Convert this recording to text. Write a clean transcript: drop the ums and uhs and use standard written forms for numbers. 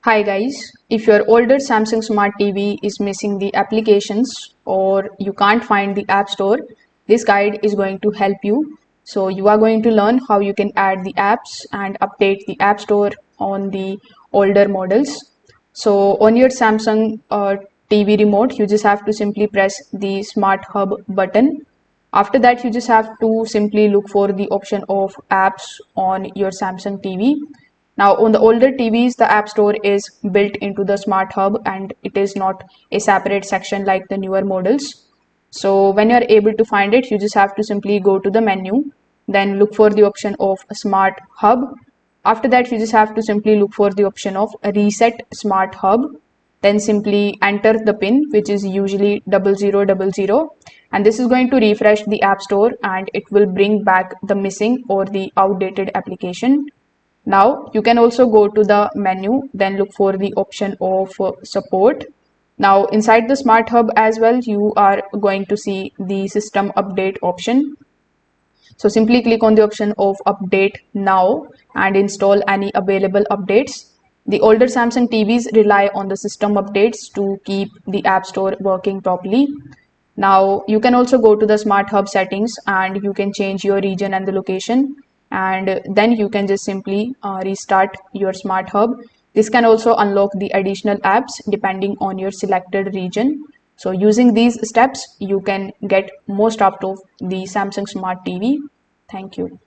Hi guys, if your older Samsung Smart TV is missing the applications or you can't find the App Store, this guide is going to help you. So you are going to learn how you can add the apps and update the App Store on the older models. So on your Samsung TV remote, you just have to simply press the Smart Hub button. After that, you just have to simply look for the option of apps on your Samsung TV. Now, on the older TVs, the App Store is built into the Smart Hub and it is not a separate section like the newer models. So when you're able to find it, you just have to simply go to the menu, then look for the option of Smart Hub. After that, you just have to simply look for the option of Reset Smart Hub. Then simply enter the pin, which is usually 0000, and this is going to refresh the App Store and it will bring back the missing or the outdated application. Now you can also go to the menu, then look for the option of support. Now inside the Smart Hub as well, you are going to see the system update option. So simply click on the option of update now and install any available updates. The older Samsung TVs rely on the system updates to keep the App Store working properly. Now you can also go to the Smart Hub settings and you can change your region and the location, and then you can just simply restart your Smart Hub. This can also unlock the additional apps depending on your selected region. So using these steps, you can get most out of the Samsung Smart TV. Thank you.